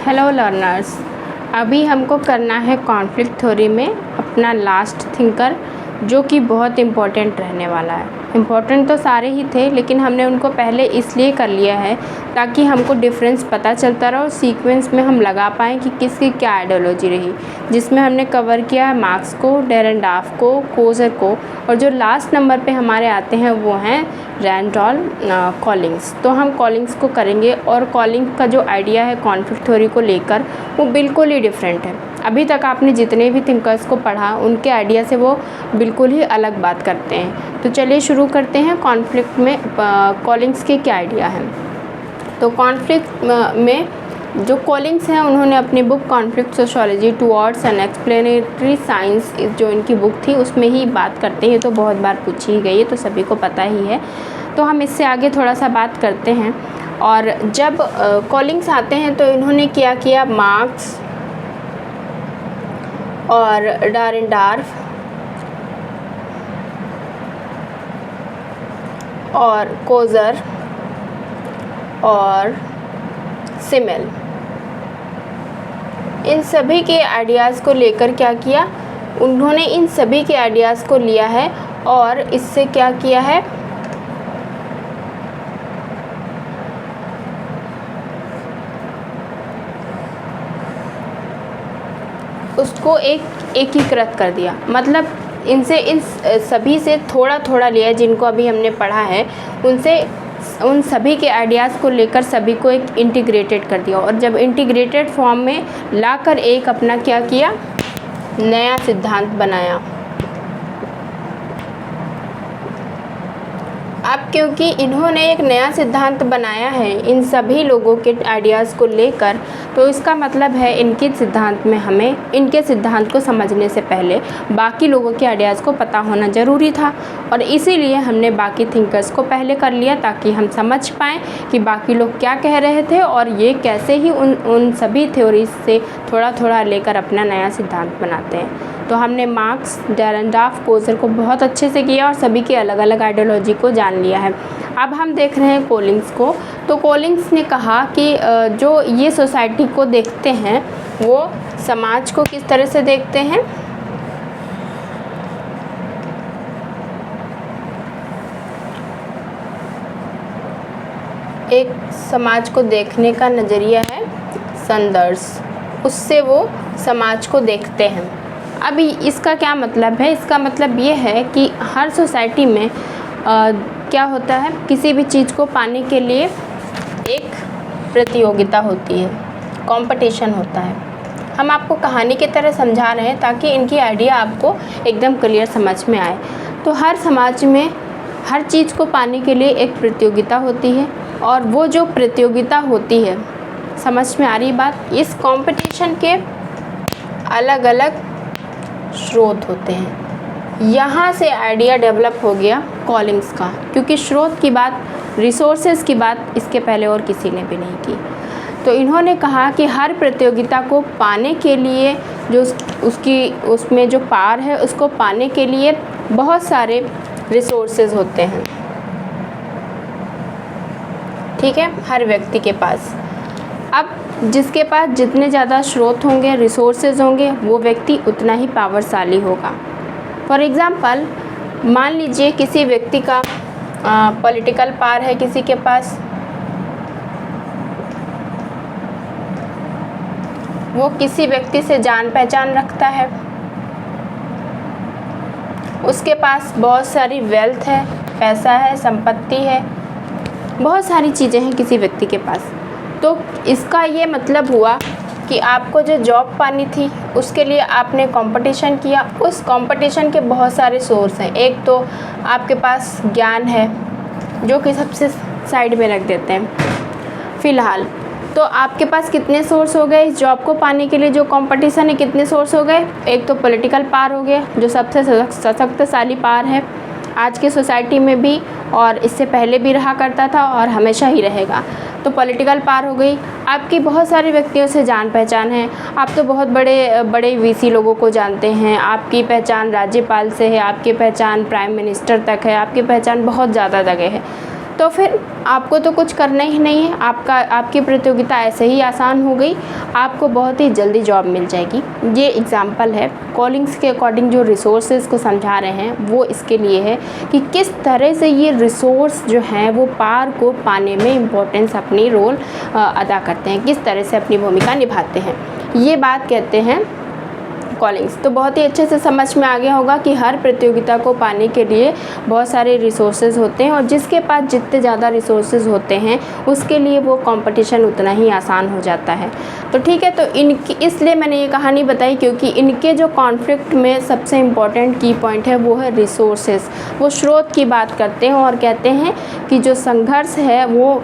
Hello learners, अभी हमको करना है कॉन्फ्लिक्ट थ्योरी में अपना लास्ट थिंकर, जो कि बहुत इम्पोर्टेंट रहने वाला है। इम्पोर्टेंट तो सारे ही थे, लेकिन हमने उनको पहले इसलिए कर लिया है ताकि हमको डिफरेंस पता चलता रहा और सीक्वेंस में हम लगा पाएँ कि किसकी क्या आइडियोलॉजी रही, जिसमें हमने कवर किया मार्क्स को, डेरेंडार्फ को, कोजर को, और जो लास्ट नंबर पे हमारे आते हैं वो हैं रैंडॉल कॉलिंग्स। तो हम कॉलिंग्स को करेंगे, और कॉलिंग का जो आइडिया है कॉन्फ्लिक्ट थ्योरी को लेकर वो बिल्कुल ही डिफरेंट है। अभी तक आपने जितने भी थिंकर्स को पढ़ा उनके आइडिया से वो बिल्कुल ही अलग बात करते हैं। तो चलिए शुरू करते हैं कॉन्फ्लिक्ट में कॉलिंग्स के क्या आइडिया हैं। तो कॉन्फ्लिक्ट में जो कॉलिंग्स हैं उन्होंने अपनी book conflict sociology towards an explanatory science, जो इनकी बुक थी उसमें ही बात करते हैं। तो बहुत बार पूछी ही गई है, तो सभी को पता ही है। तो हम इससे आगे थोड़ा सा बात करते हैं। और जब कॉलिंग्स आते हैं तो इन्होंने क्या किया, मार्क्स और डेरेंडार्फ और कोजर और सिमेल, इन सभी के आइडियाज़ को लेकर क्या किया, उन्होंने इन सभी के आइडियाज़ को लिया है और इससे क्या किया है, उसको एकीकृत कर दिया। मतलब इनसे इन सभी से थोड़ा थोड़ा लिया, जिनको अभी हमने पढ़ा है उनसे उन सभी के आइडियाज़ को लेकर सभी को एक इंटीग्रेटेड कर दिया। और जब इंटीग्रेटेड फॉर्म में लाकर एक अपना क्या किया, नया सिद्धांत बनाया। अब क्योंकि इन्होंने एक नया सिद्धांत बनाया है इन सभी लोगों के आइडियाज़ को लेकर, तो इसका मतलब है इनके सिद्धांत में हमें इनके सिद्धांत को समझने से पहले बाकी लोगों के आइडियाज़ को पता होना ज़रूरी था। और इसीलिए हमने बाकी थिंकर्स को पहले कर लिया ताकि हम समझ पाएँ कि बाकी लोग क्या कह रहे थे और ये कैसे ही उन सभी थ्योरीज से थोड़ा थोड़ा लेकर अपना नया सिद्धांत बनाते हैं। तो हमने मार्क्स, डेरेंडार्फ, कोजर को बहुत अच्छे से किया और सभी की अलग अलग आइडियोलॉजी को जान लिया है। अब हम देख रहे हैं कॉलिंग्स को। तो कॉलिंग्स ने कहा कि जो ये सोसाइटी को देखते हैं वो समाज को किस तरह से देखते हैं, एक समाज को देखने का नज़रिया है संदर्श, उससे वो समाज को देखते हैं। अभी इसका क्या मतलब है, इसका मतलब ये है कि हर सोसाइटी में क्या होता है, किसी भी चीज़ को पाने के लिए एक प्रतियोगिता होती है, कंपटीशन होता है। हम आपको कहानी की तरह समझा रहे हैं ताकि इनकी आइडिया आपको एकदम क्लियर समझ में आए। तो हर समाज में हर चीज़ को पाने के लिए एक प्रतियोगिता होती है, और वो जो प्रतियोगिता होती है, समझ में आ रही बात, इस कंपटीशन के अलग अलग स्रोत होते हैं। यहाँ से आइडिया डेवलप हो गया कॉलिंग्स का, क्योंकि स्रोत की बात, रिसोर्सेज की बात इसके पहले और किसी ने भी नहीं की। तो इन्होंने कहा कि हर प्रतियोगिता को पाने के लिए जो उसमें जो पार है उसको पाने के लिए बहुत सारे रिसोर्सेज होते हैं, ठीक है, हर व्यक्ति के पास। अब जिसके पास जितने ज़्यादा स्रोत होंगे, रिसोर्सेज होंगे, वो व्यक्ति उतना ही पावरशाली होगा। फॉर एग्ज़ाम्पल, मान लीजिए किसी व्यक्ति का पॉलिटिकल पावर है, किसी के पास, वो किसी व्यक्ति से जान पहचान रखता है, उसके पास बहुत सारी वेल्थ है, पैसा है, संपत्ति है, बहुत सारी चीज़ें हैं किसी व्यक्ति के पास। तो इसका ये मतलब हुआ कि आपको जो जॉब पानी थी उसके लिए आपने कंपटीशन किया। उस कंपटीशन के बहुत सारे सोर्स हैं। एक तो आपके पास ज्ञान है, जो कि सबसे साइड में रख देते हैं फ़िलहाल। तो आपके पास कितने सोर्स हो गए इस जॉब को पाने के लिए, जो कंपटीशन है, कितने सोर्स हो गए। एक तो पॉलिटिकल पावर हो गया, जो सबसे सशक्तिशाली पावर है आज की सोसाइटी में भी, और इससे पहले भी रहा करता था और हमेशा ही रहेगा। तो पॉलिटिकल पावर हो गई। आपकी बहुत सारे व्यक्तियों से जान पहचान है, आप तो बहुत बड़े बड़े वीसी लोगों को जानते हैं, आपकी पहचान राज्यपाल से है, आपकी पहचान प्राइम मिनिस्टर तक है, आपकी पहचान बहुत ज़्यादा जगह है। तो फिर आपको तो कुछ करना ही नहीं है, आपकी प्रतियोगिता ऐसे ही आसान हो गई, आपको बहुत ही जल्दी जॉब मिल जाएगी। ये एग्जाम्पल है कॉलिंग्स के अकॉर्डिंग जो रिसोर्सेज को समझा रहे हैं वो इसके लिए है कि किस तरह से ये रिसोर्स जो हैं वो पार को पाने में इम्पोर्टेंस अपनी रोल अदा करते हैं, किस तरह से अपनी भूमिका निभाते हैं, ये बात कहते हैं कॉलिंग्स। तो बहुत ही अच्छे से समझ में आ गया होगा कि हर प्रतियोगिता को पाने के लिए बहुत सारे रिसोर्सेज होते हैं और जिसके पास जितने ज़्यादा रिसोर्सेज होते हैं उसके लिए वो कंपटीशन उतना ही आसान हो जाता है। तो ठीक है, तो इनकी इसलिए मैंने ये कहानी बताई क्योंकि इनके जो कॉन्फ्लिक्ट में सबसे इम्पॉर्टेंट की पॉइंट है वो है रिसोर्सेज। वो स्रोत की बात करते हैं और कहते हैं कि जो संघर्ष है वो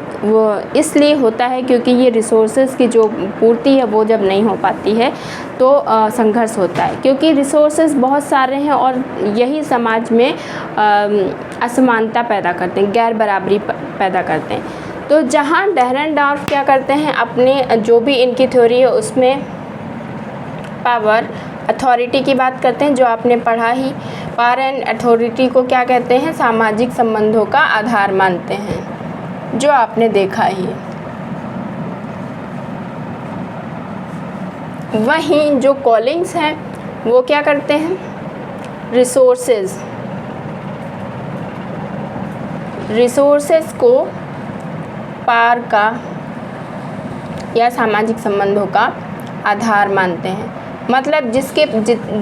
इसलिए होता है क्योंकि ये रिसोर्सेज की जो पूर्ति है वो जब नहीं हो पाती है तो संघर्ष होता है, क्योंकि रिसोर्सेज बहुत सारे हैं और यही समाज में असमानता पैदा करते हैं, गैर बराबरी पैदा करते हैं। तो जहाँ डेहरेनडॉर्फ क्या करते हैं, अपने जो भी इनकी थ्योरी है उसमें पावर अथॉरिटी की बात करते हैं, जो आपने पढ़ा ही। पावर एंड अथॉरिटी को क्या कहते हैं, सामाजिक संबंधों का आधार मानते हैं, जो आपने देखा ही। वहीं जो कॉलिंग्स हैं वो क्या करते हैं, रिसोर्सेज को पार का या सामाजिक संबंधों का आधार मानते हैं। मतलब जिसके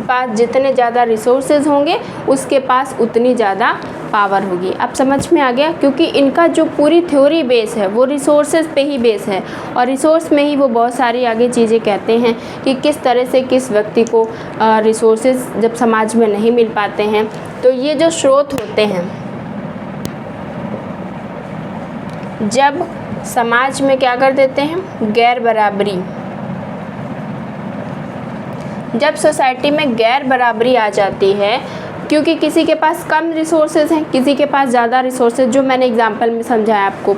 पास जितने ज़्यादा रिसोर्सेज होंगे उसके पास उतनी ज़्यादा पावर होगी। अब समझ में आ गया, क्योंकि इनका जो पूरी थ्योरी बेस है वो रिसोर्सेज पे ही बेस है और रिसोर्स में ही वो बहुत सारी आगे चीज़ें कहते हैं कि किस तरह से किस व्यक्ति को रिसोर्सेज जब समाज में नहीं मिल पाते हैं तो ये जो स्रोत होते हैं, जब समाज में क्या कर देते हैं, गैर बराबरी, जब सोसाइटी में गैर बराबरी आ जाती है क्योंकि किसी के पास कम रिसोर्सेज हैं, किसी के पास ज़्यादा रिसोर्सेज, जो मैंने एग्जांपल में समझाया आपके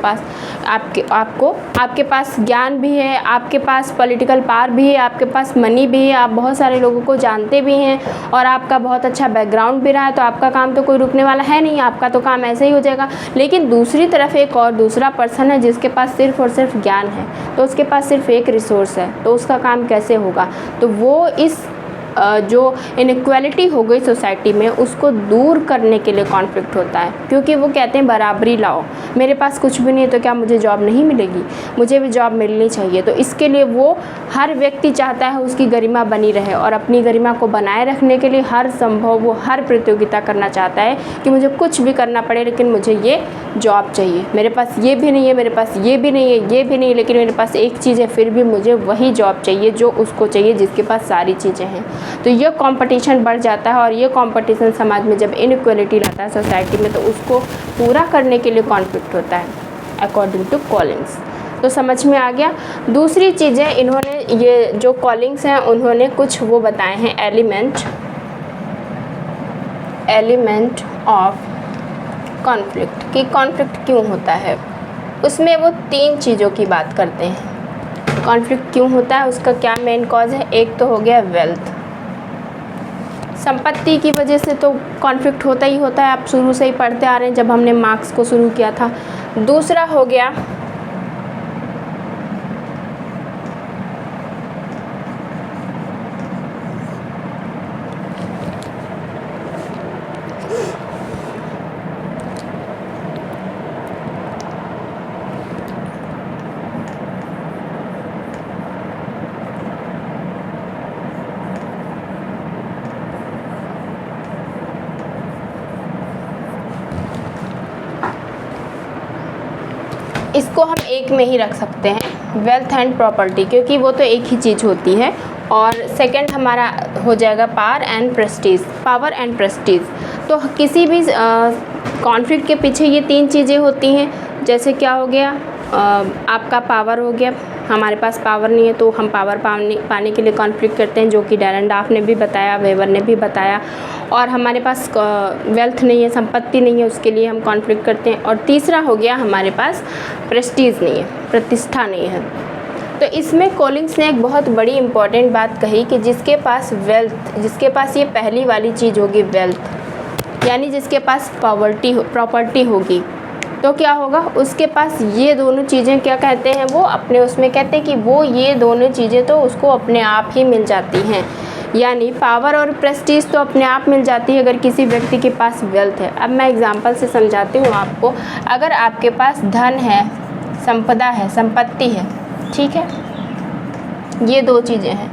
पास ज्ञान भी है, आपके पास पॉलिटिकल पावर भी है, आपके पास मनी भी है, आप बहुत सारे लोगों को जानते भी हैं और आपका बहुत अच्छा बैकग्राउंड भी रहा है, तो आपका काम तो कोई रुकने वाला है नहीं, आपका तो काम ऐसे ही हो जाएगा। लेकिन दूसरी तरफ एक और दूसरा पर्सन है जिसके पास सिर्फ और सिर्फ ज्ञान है, तो उसके पास सिर्फ एक रिसोर्स है, तो उसका काम कैसे होगा। तो वो इस जो इनइक्वालिटी हो गई सोसाइटी में उसको दूर करने के लिए कॉन्फ्लिक्ट होता है, क्योंकि वो कहते हैं बराबरी लाओ, मेरे पास कुछ भी नहीं है तो क्या मुझे जॉब नहीं मिलेगी, मुझे भी जॉब मिलनी चाहिए। तो इसके लिए वो हर व्यक्ति चाहता है उसकी गरिमा बनी रहे और अपनी गरिमा को बनाए रखने के लिए हर संभव वो हर प्रतियोगिता करना चाहता है कि मुझे कुछ भी करना पड़े लेकिन मुझे ये जॉब चाहिए, मेरे पास ये भी नहीं है, मेरे पास ये भी नहीं है, ये भी नहीं, लेकिन मेरे पास एक चीज़ है फिर भी मुझे वही जॉब चाहिए जो उसको चाहिए जिसके पास सारी चीज़ें हैं। तो ये कंपटीशन बढ़ जाता है और ये कंपटीशन समाज में जब इनइक्वालिटी लाता है सोसाइटी में तो उसको पूरा करने के लिए कॉन्फ्लिक्ट होता है अकॉर्डिंग टू कॉलिंग्स। तो समझ में आ गया। दूसरी चीज़ें इन्होंने ये जो कॉलिंग्स हैं उन्होंने कुछ वो बताए हैं एलिमेंट ऑफ कॉन्फ्लिक्ट, कि कॉन्फ्लिक्ट क्यों होता है। उसमें वो 3 चीज़ों की बात करते हैं, कॉन्फ्लिक्ट क्यों होता है, उसका क्या मेन कॉज है। एक तो हो गया वेल्थ, संपत्ति की वजह से तो कॉन्फ्लिक्ट होता ही होता है, आप शुरू से ही पढ़ते आ रहे हैं जब हमने मार्क्स को शुरू किया था। दूसरा हो गया इसको हम एक में ही रख सकते हैं, वेल्थ एंड प्रॉपर्टी, क्योंकि वो तो एक ही चीज़ होती है। और सेकंड हमारा हो जाएगा पावर एंड प्रेस्टीज। तो किसी भी कॉन्फ्लिक्ट के पीछे ये 3 चीज़ें होती हैं। जैसे क्या हो गया, आपका पावर हो गया, हमारे पास पावर नहीं है तो हम पावर पाने के लिए कॉन्फ्लिक्ट करते हैं, जो कि डेरेनडॉर्फ ने भी बताया, वेबर ने भी बताया। और हमारे पास वेल्थ नहीं है, संपत्ति नहीं है, उसके लिए हम कॉन्फ्लिक्ट करते हैं। और तीसरा हो गया हमारे पास प्रेस्टीज नहीं है, प्रतिष्ठा नहीं है। तो इसमें कॉलिंग्स ने एक बहुत बड़ी इंपॉर्टेंट बात कही कि जिसके पास वेल्थ, जिसके पास ये पहली वाली चीज़ होगी वेल्थ, यानी जिसके पास प्रॉपर्टी होगी, तो क्या होगा, उसके पास ये दोनों चीज़ें क्या कहते हैं, वो अपने उसमें कहते हैं कि वो ये दोनों चीज़ें तो उसको अपने आप ही मिल जाती हैं। यानी पावर और प्रेस्टीज तो अपने आप मिल जाती है अगर किसी व्यक्ति के पास वेल्थ है। अब मैं एग्जांपल से समझाती हूँ आपको। अगर आपके पास धन है, संपदा है, संपत्ति है, ठीक है, ये दो चीज़ें हैं,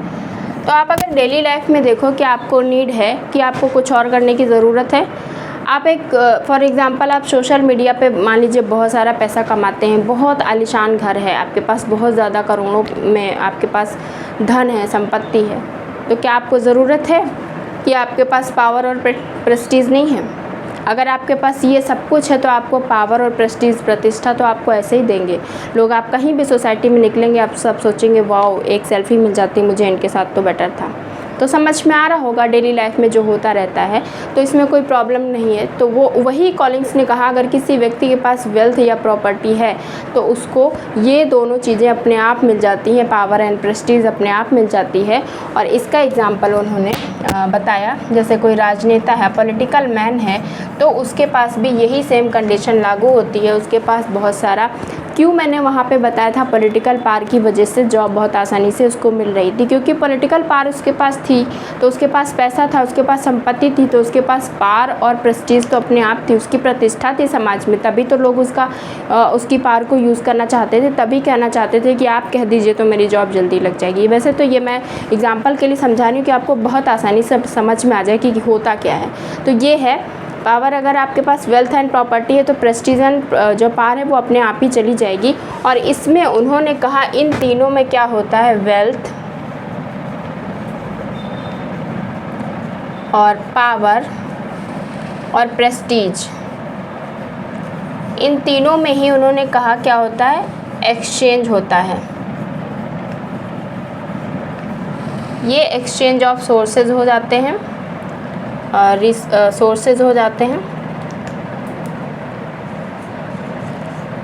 तो आप अगर डेली लाइफ में देखो कि आपको नीड है कि आपको कुछ और करने की ज़रूरत है, आप एक फॉर एग्ज़ाम्पल आप सोशल मीडिया पे मान लीजिए बहुत सारा पैसा कमाते हैं, बहुत आलीशान घर है आपके पास, बहुत ज़्यादा करोड़ों में आपके पास धन है, संपत्ति है, तो क्या आपको ज़रूरत है कि आपके पास पावर और प्रेस्टीज नहीं है? अगर आपके पास ये सब कुछ है तो आपको पावर और प्रेस्टीज, प्रतिष्ठा तो आपको ऐसे ही देंगे लोग। आप कहीं भी सोसाइटी में निकलेंगे, आप सब सोचेंगे वाओ, एक सेल्फी मिल जाती मुझे इनके साथ तो बेटर था। तो समझ में आ रहा होगा डेली लाइफ में जो होता रहता है, तो इसमें कोई प्रॉब्लम नहीं है। तो वो वही कॉलिंग्स ने कहा, अगर किसी व्यक्ति के पास वेल्थ या प्रॉपर्टी है तो उसको ये दोनों चीज़ें अपने आप मिल जाती हैं, पावर एंड प्रेस्टीज अपने आप मिल जाती है। और इसका एग्जाम्पल उन्होंने बताया, जैसे कोई राजनेता है, पॉलिटिकल मैन है, तो उसके पास भी यही सेम कंडीशन लागू होती है। उसके पास बहुत सारा, क्यों मैंने वहाँ पे बताया था पॉलिटिकल पावर की वजह से जॉब बहुत आसानी से उसको मिल रही थी, क्योंकि पॉलिटिकल पावर उसके पास थी, तो उसके पास पैसा था, उसके पास संपत्ति थी, तो उसके पास पावर और प्रेस्टीज तो अपने आप थी, उसकी प्रतिष्ठा थी समाज में, तभी तो लोग उसकी पावर को यूज़ करना चाहते थे, तभी कहना चाहते थे कि आप कह दीजिए तो मेरी जॉब जल्दी लग जाएगी। वैसे तो ये मैं एग्जाम्पल के लिए समझा रही हूँ कि आपको बहुत आसानी से समझ में आ जाए कि होता क्या है। तो ये है पावर, अगर आपके पास वेल्थ एंड प्रॉपर्टी है तो प्रेस्टीज एंड जो पावर है वो अपने आप ही चली जाएगी। और इसमें उन्होंने कहा इन तीनों में क्या होता है, वेल्थ और पावर और प्रेस्टीज, इन तीनों में ही उन्होंने कहा क्या होता है, एक्सचेंज होता है। ये एक्सचेंज ऑफ सोर्सेज हो जाते हैं, सोर्सेज हो जाते हैं,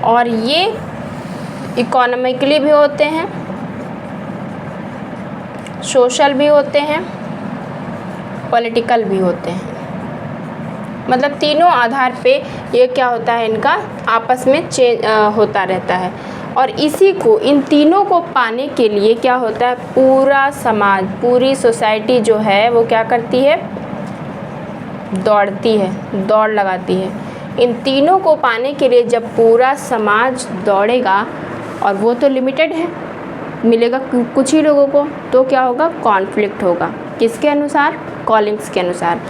और ये इकोनॉमिकली भी होते हैं, सोशल भी होते हैं, पॉलिटिकल भी होते हैं। मतलब तीनों आधार पे ये क्या होता है, इनका आपस में चेंज होता रहता है। और इसी को, इन तीनों को पाने के लिए क्या होता है, पूरा समाज, पूरी सोसाइटी जो है वो क्या करती है, दौड़ती है, दौड़ लगाती है। इन तीनों को पाने के लिए जब पूरा समाज दौड़ेगा, और वो तो लिमिटेड है, मिलेगा कुछ ही लोगों को, तो क्या होगा, कॉन्फ्लिक्ट होगा। किसके अनुसार, कॉलिंग्स के अनुसार।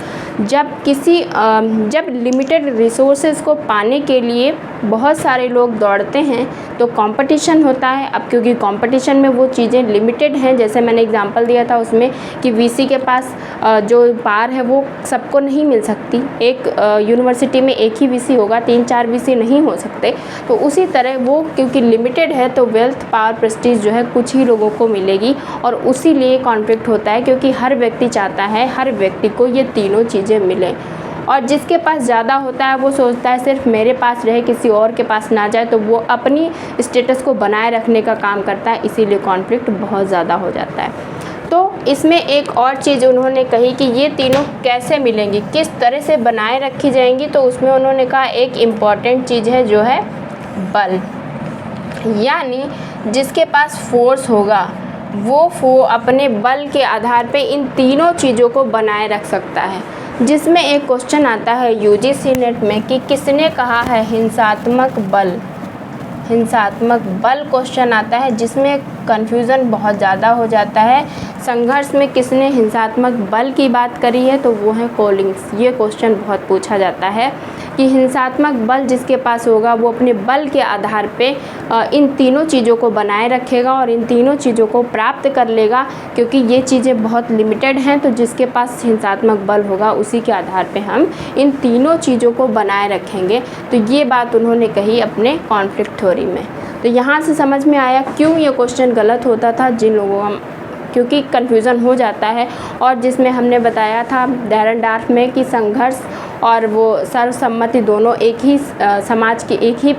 जब लिमिटेड रिसोर्सेज को पाने के लिए बहुत सारे लोग दौड़ते हैं तो कंपटीशन होता है। अब क्योंकि कंपटीशन में वो चीज़ें लिमिटेड हैं, जैसे मैंने एग्जांपल दिया था उसमें कि वीसी के पास जो पावर है वो सबको नहीं मिल सकती। एक यूनिवर्सिटी में एक ही वीसी होगा, 3-4 वीसी नहीं हो सकते। तो उसी तरह वो क्योंकि लिमिटेड है तो वेल्थ, पावर, प्रेस्टीज जो है कुछ ही लोगों को मिलेगी, और उसी लिए कॉन्फ्लिक्ट होता है, क्योंकि हर व्यक्ति चाहता है हर व्यक्ति को ये तीनों चीज़ें मिलें। और जिसके पास ज़्यादा होता है वो सोचता है सिर्फ मेरे पास रहे, किसी और के पास ना जाए, तो वो अपनी स्टेटस को बनाए रखने का काम करता है, इसीलिए कॉन्फ्लिक्ट बहुत ज़्यादा हो जाता है। तो इसमें एक और चीज़ उन्होंने कही कि ये तीनों कैसे मिलेंगी, किस तरह से बनाए रखी जाएंगी, तो उसमें उन्होंने कहा एक इम्पॉर्टेंट चीज़ है जो है बल। यानी जिसके पास फोर्स होगा वो अपने बल के आधार पे इन तीनों चीज़ों को बनाए रख सकता है। जिसमें एक क्वेश्चन आता है यूजीसी नेट में कि किसने कहा है हिंसात्मक बल, हिंसात्मक बल क्वेश्चन आता है, जिसमें कन्फ्यूज़न बहुत ज़्यादा हो जाता है। संघर्ष में किसने हिंसात्मक बल की बात करी है, तो वो है कॉलिंग्स। ये क्वेश्चन बहुत पूछा जाता है कि हिंसात्मक बल जिसके पास होगा वो अपने बल के आधार पे इन तीनों चीज़ों को बनाए रखेगा और इन तीनों चीज़ों को प्राप्त कर लेगा, क्योंकि ये चीज़ें बहुत लिमिटेड हैं। तो जिसके पास हिंसात्मक बल होगा उसी के आधार पे हम इन तीनों चीज़ों को बनाए रखेंगे। तो ये बात उन्होंने कही अपने कॉन्फ्लिक्ट थ्योरी में। तो यहाँ से समझ में आया क्यों ये क्वेश्चन गलत होता था, जिन लोगों का क्योंकि कन्फ्यूज़न हो जाता है। और जिसमें हमने बताया था डेरेनडार्फ में कि संघर्ष और वो सर्वसम्मति दोनों एक ही समाज के एक ही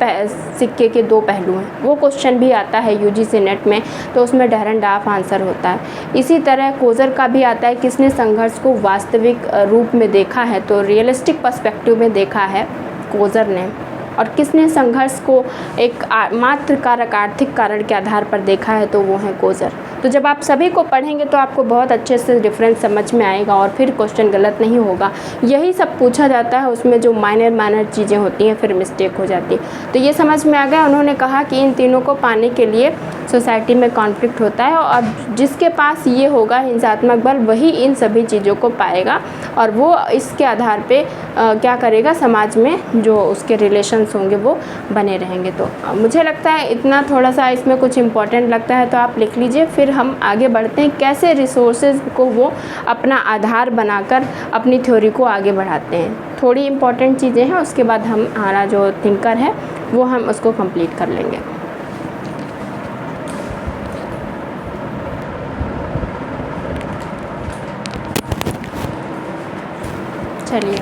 सिक्के के दो पहलू हैं। वो क्वेश्चन भी आता है यूजीसी नेट में, तो उसमें डेरेनडार्फ आंसर होता है। इसी तरह कोजर का भी आता है, किसने संघर्ष को वास्तविक रूप में देखा है, तो रियलिस्टिक पर्सपेक्टिव में देखा है कोजर ने। और किसने संघर्ष को एक मात्र कारक आर्थिक कारण के आधार पर देखा है, तो वो है कोज़र। तो जब आप सभी को पढ़ेंगे तो आपको बहुत अच्छे से डिफरेंस समझ में आएगा और फिर क्वेश्चन गलत नहीं होगा। यही सब पूछा जाता है, उसमें जो माइनर चीज़ें होती हैं फिर मिस्टेक हो जाती है। तो ये समझ में आ गया। उन्होंने कहा कि इन तीनों को पाने के लिए सोसाइटी में कॉन्फ्लिक्ट होता है और जिसके पास ये होगा हिंसात्मक बल, वही इन सभी चीज़ों को पाएगा और वो इसके आधार पे क्या करेगा, समाज में जो उसके रिलेशंस होंगे वो बने रहेंगे। तो मुझे लगता है इतना, थोड़ा सा इसमें कुछ इम्पोर्टेंट लगता है तो आप लिख लीजिए। फिर हम आगे बढ़ते हैं कैसे रिसोर्सेज को वो अपना आधार बनाकर अपनी थ्योरी को आगे बढ़ाते हैं। थोड़ी इम्पोर्टेंट चीज़ें हैं, उसके बाद हम हमारा जो थिंकर है वो हम उसको कंप्लीट कर लेंगे। चलिए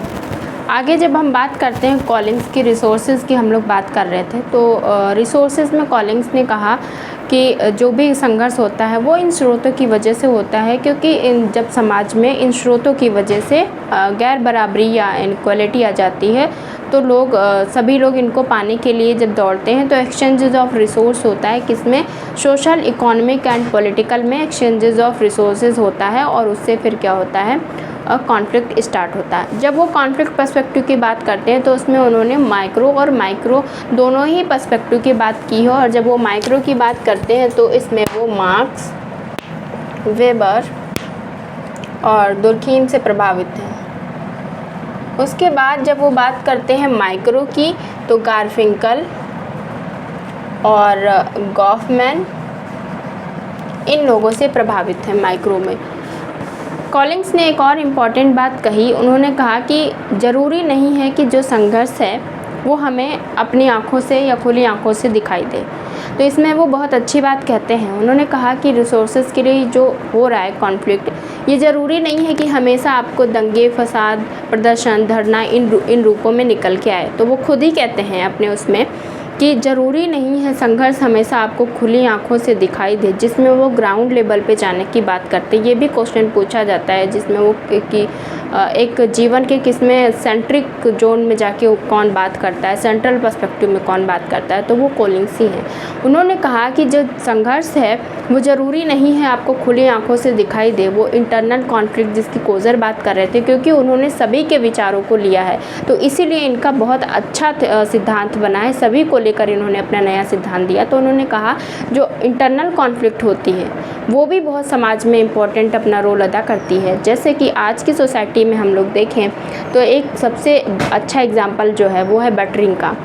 आगे जब हम बात करते हैं कॉलिंग्स की रिसोर्सेज की, हम लोग बात कर रहे थे, तो रिसोर्सेज में कॉलिंग्स ने कहा कि जो भी संघर्ष होता है वो इन स्रोतों की वजह से होता है, क्योंकि जब समाज में इन स्रोतों की वजह से गैर बराबरी या इनक्वालिटी आ जाती है तो सभी लोग इनको पाने के लिए जब दौड़ते हैं तो एक्सचेंजेस ऑफ रिसोर्स होता है, किसमें, सोशल, इकोनॉमिक एंड पॉलिटिकल में एक्सचेंजेस ऑफ रिसोर्सेज होता है और उससे फिर क्या होता है, कॉन्फ्लिक्ट स्टार्ट होता है। जब वो कॉन्फ्लिक्ट पर्सपेक्टिव की बात करते हैं तो उसमें उन्होंने माइक्रो और माइक्रो दोनों ही पर्सपेक्टिव की बात की है। और जब वो माइक्रो की बात करते हैं तो इसमें वो मार्क्स, वेबर और दुर्खीम से प्रभावित हैं। उसके बाद जब वो बात करते हैं माइक्रो की तो गारफिंकल और गॉफमैन इन लोगों से प्रभावित हैं माइक्रो में। कॉलिंग्स ने एक और इम्पॉर्टेंट बात कही। उन्होंने कहा कि ज़रूरी नहीं है कि जो संघर्ष है वो हमें अपनी आँखों से या खुली आँखों से दिखाई दे। तो इसमें वो बहुत अच्छी बात कहते हैं। उन्होंने कहा कि रिसोर्सेज के लिए जो हो रहा है कॉन्फ्लिक्ट, ये ज़रूरी नहीं है कि हमेशा आपको दंगे, फसाद, प्रदर्शन, धरना इन रूपों में निकल के आए। तो वो खुद ही कहते हैं अपने उसमें कि ज़रूरी नहीं है संघर्ष हमेशा आपको खुली आंखों से दिखाई दे, जिसमें वो ग्राउंड लेवल पे जाने की बात करते हैं। ये भी क्वेश्चन पूछा जाता है जिसमें वो कि एक जीवन के किसमें सेंट्रिक जोन में जाके कौन बात करता है, सेंट्रल पर्सपेक्टिव में कौन बात करता है, तो वो कॉलिंग्स ही हैं। उन्होंने कहा कि जो संघर्ष है वो ज़रूरी नहीं है आपको खुली आंखों से दिखाई दे, वो इंटरनल कॉन्फ्लिक्ट जिसकी कोज़र बात कर रहे थे, क्योंकि उन्होंने सभी के विचारों को लिया है तो इसीलिए इनका बहुत अच्छा सिद्धांत बना है। सभी को लेकर इन्होंने अपना नया सिद्धांत दिया। तो उन्होंने कहा जो इंटरनल कॉन्फ्लिक्ट होती है वो भी बहुत समाज में इम्पोर्टेंट अपना रोल अदा करती है। जैसे कि आज की सोसाइटी में हम लोग देखें तो एक सबसे अच्छा एग्जाम्पल जो है वो है बटरिंग का।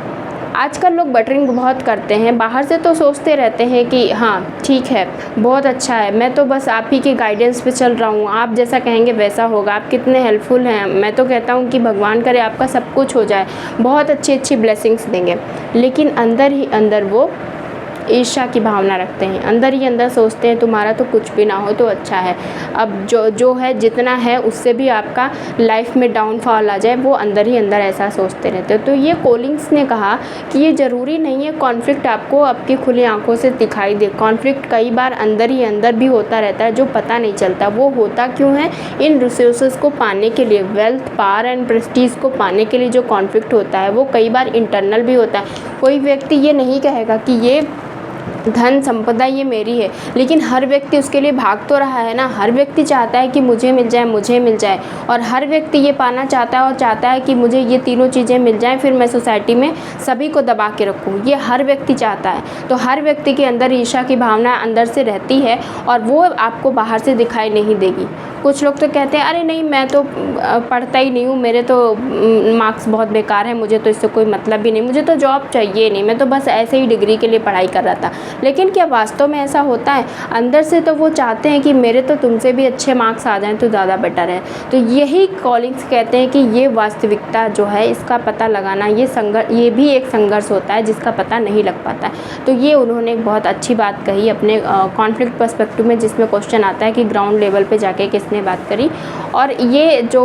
आजकल लोग बटरिंग बहुत करते हैं। बाहर से तो सोचते रहते हैं कि हाँ ठीक है, बहुत अच्छा है, मैं तो बस आप ही के गाइडेंस पे चल रहा हूँ, आप जैसा कहेंगे वैसा होगा, आप कितने हेल्पफुल हैं। मैं तो कहता हूँ कि भगवान करे आपका सब कुछ हो जाए, बहुत अच्छी अच्छी ब्लेसिंग्स देंगे। लेकिन अंदर ही अंदर वो ईर्ष्या की भावना रखते हैं, अंदर ही अंदर सोचते हैं तुम्हारा तो कुछ भी ना हो तो अच्छा है, अब जो है जितना है उससे भी आपका लाइफ में डाउनफॉल आ जाए, वो अंदर ही अंदर ऐसा सोचते रहते हैं। तो ये कॉलिंग्स ने कहा कि ये ज़रूरी नहीं है कॉन्फ्लिक्ट आपको आपकी खुली आंखों से दिखाई दे। कॉन्फ्लिक्ट कई बार अंदर ही अंदर भी होता रहता है जो पता नहीं चलता। वो होता क्यों है? इन रिसोर्सेज को पाने के लिए, वेल्थ, पावर एंड प्रेस्टीज को पाने के लिए जो कॉन्फ्लिक्ट होता है वो कई बार इंटरनल भी होता है। कोई व्यक्ति ये नहीं कहेगा कि ये धन संपदा ये मेरी है, लेकिन हर व्यक्ति उसके लिए भाग तो रहा है ना। हर व्यक्ति चाहता है कि मुझे मिल जाए, मुझे मिल जाए, और हर व्यक्ति ये पाना चाहता है और चाहता है कि मुझे ये तीनों चीज़ें मिल जाएं, फिर मैं सोसाइटी में सभी को दबा के रखूं। ये हर व्यक्ति चाहता है। तो हर व्यक्ति के अंदर ईर्ष्या की भावना अंदर से रहती है और वो आपको बाहर से दिखाई नहीं देगी। कुछ लोग तो कहते हैं अरे नहीं मैं तो पढ़ता ही नहीं हूँ, मेरे तो मार्क्स बहुत बेकार हैं, मुझे तो इससे कोई मतलब भी नहीं, मुझे तो जॉब चाहिए नहीं, मैं तो बस ऐसे ही डिग्री के लिए पढ़ाई कर रहा था। लेकिन क्या वास्तव में ऐसा होता है? अंदर से तो वो चाहते हैं कि मेरे तो तुमसे भी अच्छे मार्क्स आ जाएं तो ज़्यादा बेटर है। तो यही कॉलिंग्स कहते हैं कि ये वास्तविकता जो है इसका पता लगाना, ये भी एक संघर्ष होता है जिसका पता नहीं लग पाता है। तो ये उन्होंने एक बहुत अच्छी बात कही अपने कॉन्फ्लिक्ट पर्सपेक्टिव में, जिसमें क्वेश्चन आता है कि ग्राउंड लेवल पर जाके किस इसने बात करी। और ये जो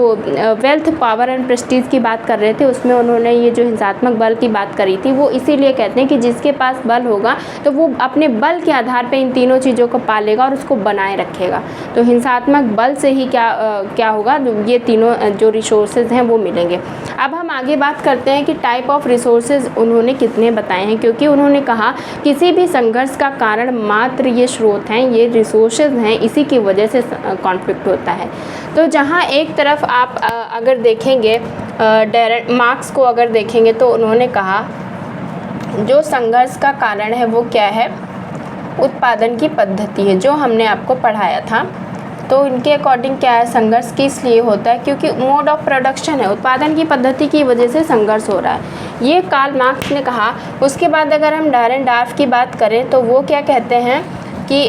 वेल्थ, पावर एंड प्रेस्टीज की बात कर रहे थे, उसमें उन्होंने ये जो हिंसात्मक बल की बात करी थी, वो इसीलिए कहते हैं कि जिसके पास बल होगा तो वो अपने बल के आधार पे इन तीनों चीज़ों को पालेगा और उसको बनाए रखेगा। तो हिंसात्मक बल से ही क्या होगा, ये तीनों जो रिसोर्सेज हैं वो मिलेंगे। अब हम आगे बात करते हैं कि टाइप ऑफ रिसोर्सेज उन्होंने कितने बताए हैं, क्योंकि उन्होंने कहा किसी भी संघर्ष का कारण मात्र ये स्रोत हैं, ये रिसोर्सेज हैं, इसी की वजह से कॉन्फ्लिक्ट होता है। तो जहाँ एक तरफ आप अगर देखेंगे डायरेक्ट मार्क्स को अगर देखेंगे तो उन्होंने कहा जो संघर्ष का कारण है वो क्या है, उत्पादन की पद्धति है, जो हमने आपको पढ़ाया था। तो इनके अकॉर्डिंग क्या है, संघर्ष किस लिए होता है, क्योंकि मोड ऑफ प्रोडक्शन है, उत्पादन की पद्धति की वजह से संघर्ष हो रहा है, ये कार्ल मार्क्स ने कहा। उसके बाद अगर हम डायरेंडार्फ की बात करें तो वो क्या कहते हैं कि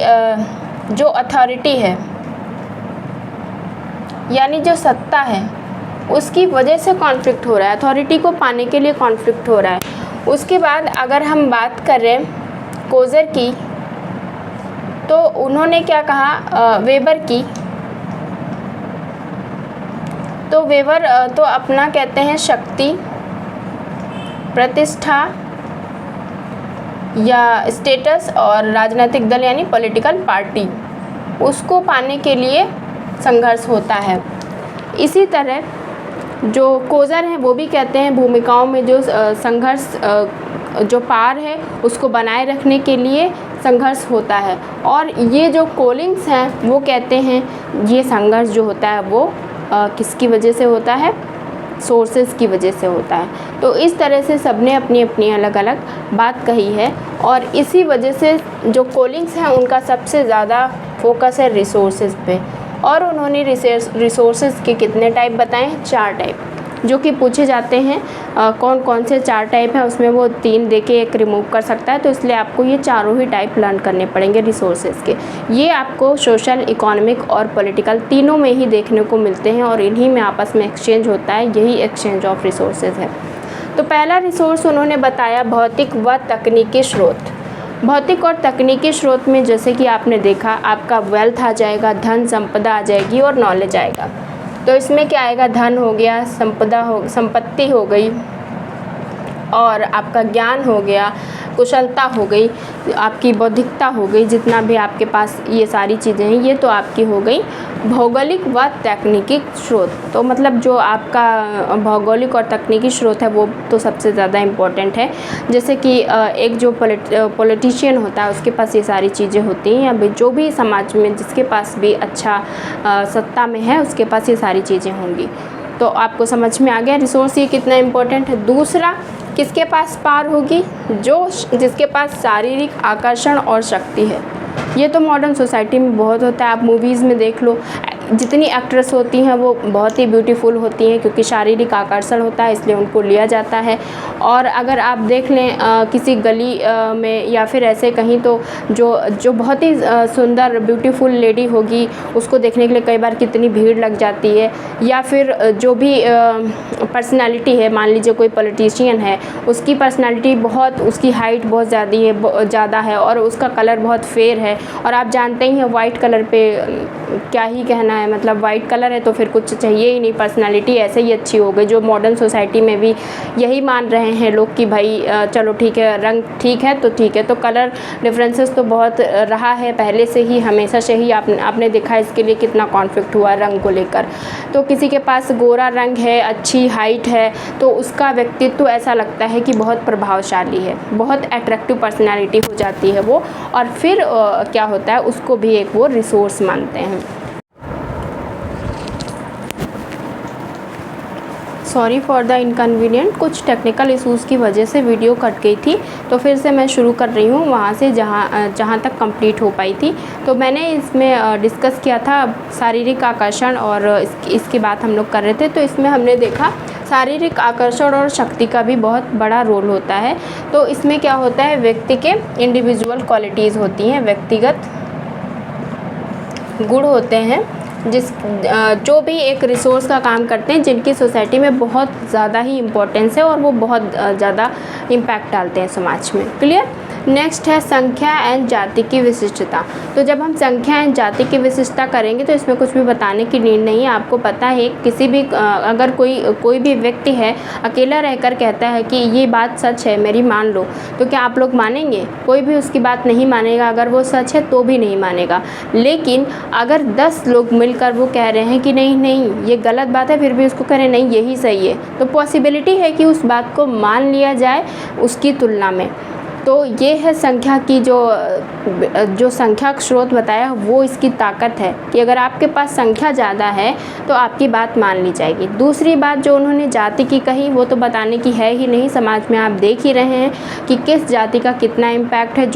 जो अथॉरिटी है यानी जो सत्ता है उसकी वजह से कॉन्फ्लिक्ट हो रहा है, अथॉरिटी को पाने के लिए कॉन्फ्लिक्ट हो रहा है। उसके बाद अगर हम बात करें कोजर की तो उन्होंने क्या कहा, वेबर की, तो वेबर तो अपना कहते हैं शक्ति, प्रतिष्ठा या स्टेटस और राजनीतिक दल यानी पॉलिटिकल पार्टी, उसको पाने के लिए संघर्ष होता है। इसी तरह जो कोजर हैं वो भी कहते हैं भूमिकाओं में जो संघर्ष, जो पार है उसको बनाए रखने के लिए संघर्ष होता है। और ये जो कोलिंग्स हैं वो कहते हैं ये संघर्ष जो होता है वो किसकी वजह से होता है, सोर्सेज की वजह से होता है। तो इस तरह से सबने अपनी अपनी अलग अलग बात कही है और इसी वजह से जो कोलिंग्स हैं उनका सबसे ज़्यादा फोकस है रिसोर्सेज पे। और उन्होंने रिसोर्सेज के कितने टाइप बताए, 4 टाइप, जो कि पूछे जाते हैं कौन कौन से 4 टाइप हैं, उसमें वो 3 दे के 1 रिमूव कर सकता है। तो इसलिए आपको ये चारों ही टाइप लर्न करने पड़ेंगे रिसोर्सेज के। ये आपको सोशल, इकोनॉमिक और पॉलिटिकल तीनों में ही देखने को मिलते हैं और इन्हीं में आपस में एक्सचेंज होता है, यही एक्सचेंज ऑफ रिसोर्सेज है। तो पहला रिसोर्स उन्होंने बताया भौतिक व तकनीकी स्रोत। भौतिक और तकनीकी स्रोत में जैसे कि आपने देखा आपका वेल्थ आ जाएगा, धन संपदा आ जाएगी और नॉलेज आएगा। तो इसमें क्या आएगा, धन हो गया, संपत्ति हो गई और आपका ज्ञान हो गया, कुशलता हो गई, आपकी बौद्धिकता हो गई, जितना भी आपके पास ये सारी चीज़ें हैं ये तो आपकी हो गई भौगोलिक व तकनीकी स्रोत। तो मतलब जो आपका भौगोलिक और तकनीकी स्रोत है वो तो सबसे ज़्यादा इम्पोर्टेंट है। जैसे कि एक जो पॉलिटिशियन होता है उसके पास ये सारी चीज़ें होती हैं, या जो भी समाज में जिसके पास भी अच्छा सत्ता में है उसके पास ये सारी चीज़ें होंगी। तो आपको समझ में आ गया रिसोर्स ये कितना इम्पोर्टेंट है। दूसरा, किसके पास पावर होगी, जिसके पास शारीरिक आकर्षण और शक्ति है। ये तो मॉडर्न सोसाइटी में बहुत होता है, आप मूवीज़ में देख लो, जितनी एक्ट्रेस होती हैं वो बहुत ही ब्यूटीफुल होती हैं क्योंकि शारीरिक आकर्षण होता है इसलिए उनको लिया जाता है। और अगर आप देख लें किसी गली में या फिर ऐसे कहीं तो जो बहुत ही सुंदर ब्यूटीफुल लेडी होगी उसको देखने के लिए कई बार कितनी भीड़ लग जाती है। या फिर जो भी पर्सनालिटी है, मान लीजिए कोई पॉलिटिशियन है, उसकी पर्सनालिटी बहुत, उसकी हाइट बहुत ज़्यादा है और उसका कलर बहुत फेयर है और आप जानते ही हैं वाइट कलर पे क्या ही कहना है, मतलब वाइट कलर है तो फिर कुछ चाहिए ही नहीं, पर्सनालिटी ऐसे ही अच्छी हो गई। जो मॉडर्न सोसाइटी में भी यही मान रहे हैं लोग कि भाई चलो ठीक है, रंग ठीक है तो ठीक है। तो कलर डिफरेंसेस तो बहुत रहा है पहले से ही, हमेशा से ही आपने देखा इसके लिए कितना कॉन्फ्लिक्ट हुआ रंग को लेकर। तो किसी के पास गोरा रंग है, अच्छी हाइट है, तो उसका व्यक्तित्व ऐसा लगता है कि बहुत प्रभावशाली है, बहुत अट्रैक्टिव पर्सनालिटी हो जाती है वो, और फिर क्या होता है उसको भी एक वो रिसोर्स मानते हैं। सॉरी फॉर द इनकन्वीनियंट, कुछ टेक्निकल इश्यूज़ की वजह से वीडियो कट गई थी, तो फिर से मैं शुरू कर रही हूँ वहाँ से जहाँ तक कंप्लीट हो पाई थी। तो मैंने इसमें डिस्कस किया था शारीरिक आकर्षण और इसकी बात हम लोग कर रहे थे। तो इसमें हमने देखा शारीरिक आकर्षण और शक्ति का भी बहुत बड़ा रोल होता है। तो इसमें क्या होता है, व्यक्ति के इंडिविजुअल क्वालिटीज़ होती हैं, व्यक्तिगत गुण होते हैं जो भी एक रिसोर्स का काम करते हैं, जिनकी सोसाइटी में बहुत ज़्यादा ही इम्पोर्टेंस है और वो बहुत ज़्यादा इम्पैक्ट डालते हैं समाज में। क्लियर। नेक्स्ट है संख्या एंड जाति की विशिष्टता। तो जब हम संख्या एंड जाति की विशिष्टता करेंगे तो इसमें कुछ भी बताने की नीड नहीं है। आपको पता है किसी भी अगर कोई भी व्यक्ति है अकेला रहकर कहता है कि ये बात सच है मेरी, मान लो, तो क्या आप लोग मानेंगे? कोई भी उसकी बात नहीं मानेगा। अगर वो सच है तो भी नहीं मानेगा। लेकिन अगर 10 लोग मिलकर वो कह रहे हैं कि नहीं नहीं ये गलत बात है, फिर भी उसको कह रहे नहीं यही सही है, तो पॉसिबिलिटी है कि उस बात को मान लिया जाए उसकी तुलना में। तो ये है संख्या की जो संख्या का स्रोत बताया वो इसकी ताकत है कि अगर आपके पास संख्या ज़्यादा है तो आपकी बात मान ली जाएगी। दूसरी बात जो उन्होंने जाति की कही वो तो बताने की है ही नहीं। समाज में आप देख ही रहे हैं कि किस जाति का कितना इम्पैक्ट है।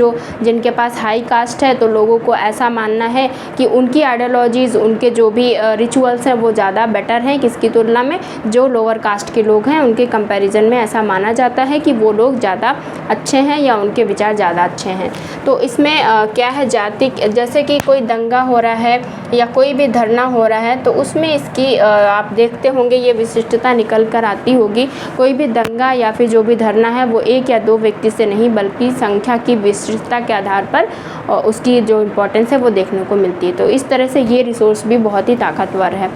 जिनके पास हाई कास्ट है तो लोगों को ऐसा मानना है कि उनकी आइडियोलॉजीज़, उनके जो भी रिचुअल्स हैं वो ज़्यादा बेटर हैं किसकी तुलना में, जो लोअर कास्ट के लोग हैं उनके कंपैरिजन में ऐसा माना जाता है कि वो लोग ज़्यादा अच्छे हैं या उनके विचार ज़्यादा अच्छे हैं। तो इसमें क्या है, जाति, जैसे कि कोई दंगा हो रहा है या कोई भी धरना हो रहा है तो उसमें इसकी आप देखते होंगे ये विशिष्टता निकल कर आती होगी। कोई भी दंगा या फिर जो भी धरना है वो 1 या 2 व्यक्ति से नहीं बल्कि संख्या की विशिष्टता के आधार पर उसकी जो इम्पोर्टेंस है वो देखने को मिलती है। तो इस तरह से ये रिसोर्स भी बहुत ही ताकतवर है।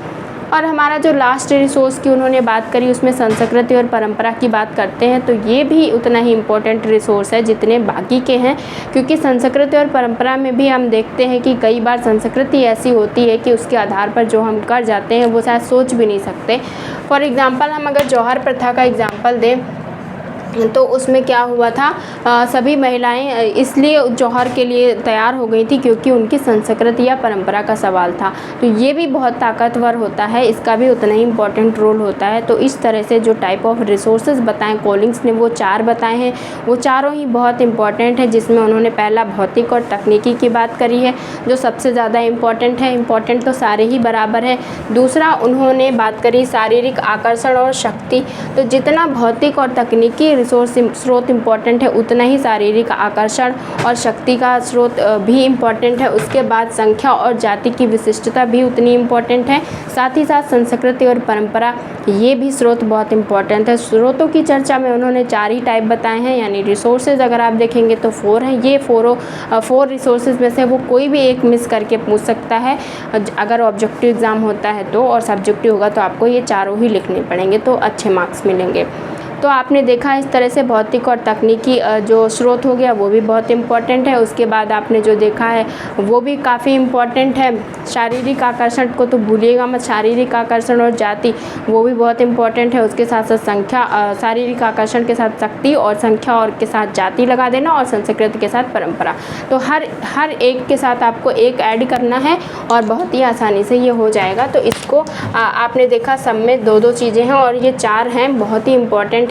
और हमारा जो लास्ट रिसोर्स की उन्होंने बात करी उसमें संस्कृति और परंपरा की बात करते हैं, तो ये भी उतना ही इम्पोर्टेंट रिसोर्स है जितने बाकी के हैं, क्योंकि संस्कृति और परंपरा में भी हम देखते हैं कि कई बार संस्कृति ऐसी होती है कि उसके आधार पर जो हम कर जाते हैं वो शायद सोच भी नहीं सकते। फॉर एग्ज़ाम्पल हम अगर जौहर प्रथा का एग्ज़ाम्पल दें तो उसमें क्या हुआ था, सभी महिलाएं इसलिए जौहर के लिए तैयार हो गई थी क्योंकि उनकी संस्कृति या परंपरा का सवाल था। तो ये भी बहुत ताकतवर होता है, इसका भी उतना ही इम्पोर्टेंट रोल होता है। तो इस तरह से जो टाइप ऑफ रिसोर्सेज बताएं कॉलिंग्स ने वो 4 बताए हैं, वो चारों ही बहुत इंपॉर्टेंट है। जिसमें उन्होंने पहला भौतिक और तकनीकी की बात करी है जो सबसे ज़्यादा इम्पॉर्टेंट है, इम्पॉर्टेंट तो सारे ही बराबर है। दूसरा उन्होंने बात करी शारीरिक आकर्षण और शक्ति। तो जितना भौतिक और तकनीकी रिसोर्स स्रोत इम्पॉर्टेंट है उतना ही शारीरिक आकर्षण और शक्ति का स्रोत भी इम्पॉर्टेंट है। उसके बाद संख्या और जाति की विशिष्टता भी उतनी इम्पॉर्टेंट है। साथ ही साथ संस्कृति और परंपरा ये भी स्रोत बहुत इम्पॉर्टेंट है। स्रोतों की चर्चा में उन्होंने 4 ही टाइप बताए हैं, यानी रिसोर्सेज अगर आप देखेंगे तो 4 हैं। ये 4 रिसोर्सेज में से वो कोई भी एक मिस करके पूछ सकता है अगर ऑब्जेक्टिव एग्ज़ाम होता है तो, और सब्जेक्टिव होगा तो आपको ये चारों ही लिखने पड़ेंगे तो अच्छे मार्क्स मिलेंगे। तो आपने देखा इस तरह से भौतिक और तकनीकी जो स्रोत हो गया वो भी बहुत इम्पॉर्टेंट है। उसके बाद आपने जो देखा है वो भी काफ़ी इम्पॉर्टेंट है। शारीरिक आकर्षण को तो भूलिएगा मत, शारीरिक आकर्षण और जाति वो भी बहुत इम्पॉर्टेंट है। उसके साथ साथ संख्या, शारीरिक आकर्षण के साथ शक्ति और संख्या और के साथ जाति लगा देना और संस्कृति के साथ परंपरा। तो हर एक के साथ आपको एक ऐड करना है और बहुत ही आसानी से ये हो जाएगा। तो इसको आपने देखा सब में 2-2 चीज़ें हैं और ये 4 हैं, बहुत ही इम्पॉर्टेंट है।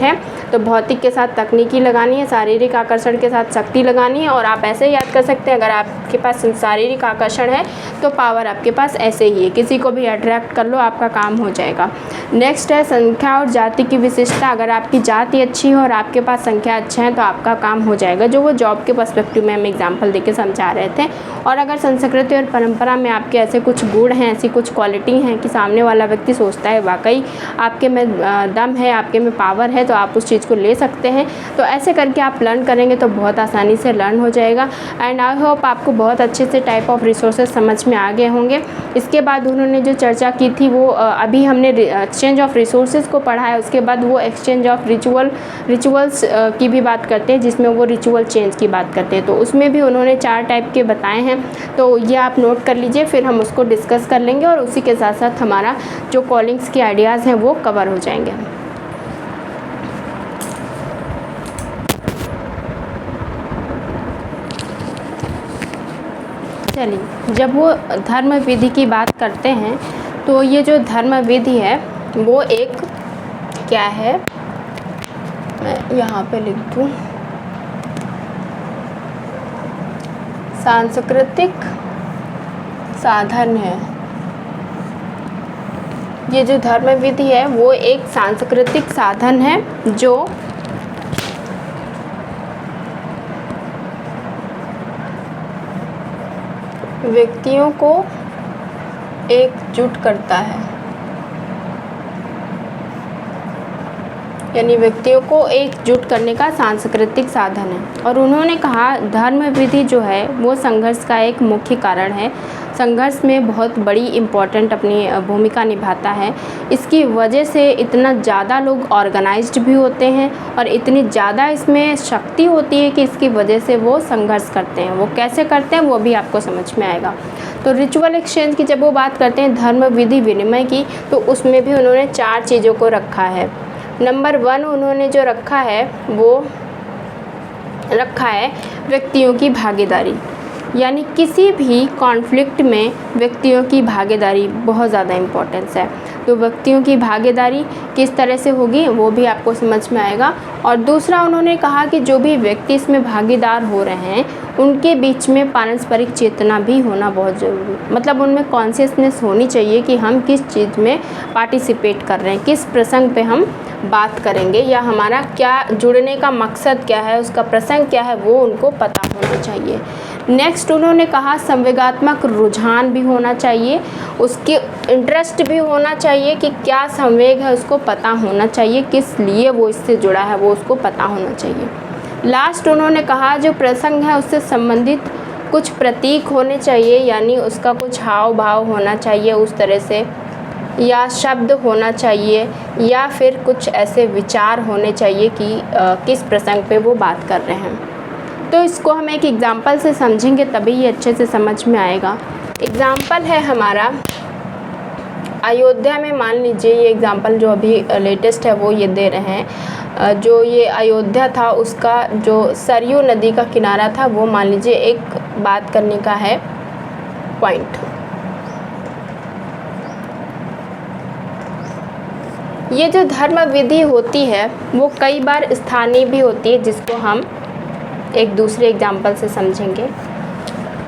तो भौतिक के साथ तकनीकी लगानी है, शारीरिक आकर्षण के साथ शक्ति लगानी है। और आप ऐसे याद कर सकते हैं अगर आपके पास शारीरिक आकर्षण है तो पावर आपके पास ऐसे ही है, किसी को भी अट्रैक्ट कर लो आपका काम हो जाएगा। नेक्स्ट है संख्या और जाति की विशेषता। अगर आपकी जाति अच्छी हो और आपके पास संख्या अच्छा है तो आपका काम हो जाएगा, जो वो जॉब के पर्सपेक्टिव में हम एग्जाम्पल देके समझा रहे थे। और अगर संस्कृति और परंपरा में आपके ऐसे कुछ गुण हैं, ऐसी कुछ क्वालिटी हैं कि सामने वाला व्यक्ति सोचता है वाकई आपके में दम है, आपके में पावर है, तो आप उस चीज़ को ले सकते हैं। तो ऐसे करके आप लर्न करेंगे तो बहुत आसानी से लर्न हो जाएगा। एंड आई होप आपको बहुत अच्छे से टाइप ऑफ रिसोर्सेज समझ में आ गए होंगे। इसके बाद उन्होंने जो चर्चा की थी वो अभी हमने एक्सचेंज ऑफ रिसोर्सेज को पढ़ा है, उसके बाद वो एक्सचेंज ऑफ रिचुअल्स की भी बात करते हैं जिसमें वो रिचुअल चेंज की बात करते हैं। तो उसमें भी उन्होंने 4 टाइप के बताए हैं, तो ये आप नोट कर लीजिए, फिर हम उसको डिस्कस कर लेंगे और उसी के साथ साथ हमारा जो कॉलिंग्स के आइडियाज़ हैं वो कवर हो जाएंगे। चलिए, जब वो धर्म विधि की बात करते हैं तो ये जो धर्म विधि है वो एक क्या है, मैं यहाँ पे लिख दूँ, सांस्कृतिक साधन है। ये जो धर्म विधि है वो एक सांस्कृतिक साधन है जो व्यक्तियों को एकजुट करता है। यानी व्यक्तियों को एकजुट करने का सांस्कृतिक साधन है। और उन्होंने कहा धर्म विधि जो है वो संघर्ष का एक मुख्य कारण है, संघर्ष में बहुत बड़ी इम्पोर्टेंट अपनी भूमिका निभाता है। इसकी वजह से इतना ज़्यादा लोग ऑर्गेनाइज्ड भी होते हैं और इतनी ज़्यादा इसमें शक्ति होती है कि इसकी वजह से वो संघर्ष करते हैं। वो कैसे करते हैं वो भी आपको समझ में आएगा। तो रिचुअल एक्सचेंज की जब वो बात करते हैं धर्म विधि विनिमय की, तो उसमें भी उन्होंने 4 चीज़ों को रखा है। नंबर 1 उन्होंने जो रखा है वो रखा है व्यक्तियों की भागीदारी, यानी किसी भी कॉन्फ्लिक्ट में व्यक्तियों की भागीदारी बहुत ज़्यादा इम्पोर्टेंस है। तो व्यक्तियों की भागीदारी किस तरह से होगी वो भी आपको समझ में आएगा। और दूसरा उन्होंने कहा कि जो भी व्यक्ति इसमें भागीदार हो रहे हैं उनके बीच में पारस्परिक चेतना भी होना बहुत ज़रूरी, मतलब उनमें कॉन्शियसनेस होनी चाहिए कि हम किस चीज़ में पार्टिसिपेट कर रहे हैं, किस प्रसंग पे हम बात करेंगे या हमारा क्या जुड़ने का मकसद क्या है, उसका प्रसंग क्या है, वो उनको पता होना चाहिए। नेक्स्ट उन्होंने कहा संवेगात्मक रुझान भी होना चाहिए, उसके इंटरेस्ट भी होना चाहिए कि क्या संवेग है उसको पता होना चाहिए, किस लिए वो इससे जुड़ा है वो उसको पता होना चाहिए। लास्ट उन्होंने कहा जो प्रसंग है उससे संबंधित कुछ प्रतीक होने चाहिए, यानी उसका कुछ हाव भाव होना चाहिए उस तरह से, या शब्द होना चाहिए, या फिर कुछ ऐसे विचार होने चाहिए कि किस प्रसंग पे वो बात कर रहे हैं। तो इसको हम एक एग्ज़ाम्पल से समझेंगे तभी ये अच्छे से समझ में आएगा। एग्ज़ाम्पल है हमारा अयोध्या में, मान लीजिए ये एग्ज़ाम्पल जो अभी लेटेस्ट है वो ये दे रहे हैं। जो ये अयोध्या था उसका जो सरयू नदी का किनारा था वो मान लीजिए एक बात करने का है पॉइंट। ये जो धर्म विधि होती है वो कई बार स्थानीय भी होती है, जिसको हम एक दूसरे एग्जाम्पल से समझेंगे।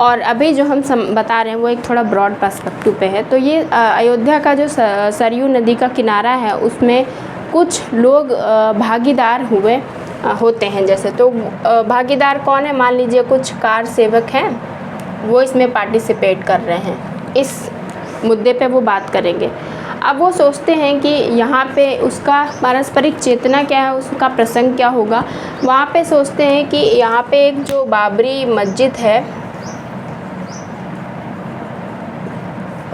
और अभी जो हम बता रहे हैं वो एक थोड़ा ब्रॉड पर्सपेक्टिव पे है। तो ये अयोध्या का जो सरयू नदी का किनारा है उसमें कुछ लोग भागीदार होते हैं। जैसे तो भागीदार कौन है, मान लीजिए कुछ कार सेवक हैं, वो इसमें पार्टिसिपेट कर रहे हैं, इस मुद्दे पे वो बात करेंगे। अब वो सोचते हैं कि यहाँ पे उसका पारस्परिक चेतना क्या है, उसका प्रसंग क्या होगा। वहाँ पे सोचते हैं कि यहाँ पे एक जो बाबरी मस्जिद है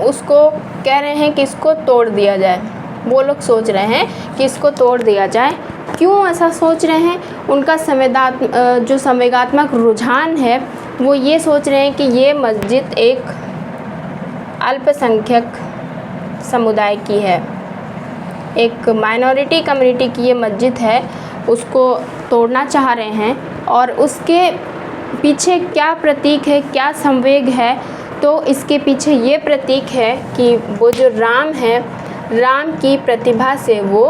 उसको कह रहे हैं कि इसको तोड़ दिया जाए। वो लोग सोच रहे हैं कि इसको तोड़ दिया जाए। क्यों ऐसा सोच रहे हैं? उनका जो संवेगात्मक रुझान है वो ये सोच रहे हैं कि ये मस्जिद एक अल्पसंख्यक समुदाय की है, एक माइनॉरिटी कम्युनिटी की ये मस्जिद है, उसको तोड़ना चाह रहे हैं। और उसके पीछे क्या प्रतीक है, क्या संवेग है? तो इसके पीछे ये प्रतीक है कि वो जो राम है, राम की प्रतिभा से वो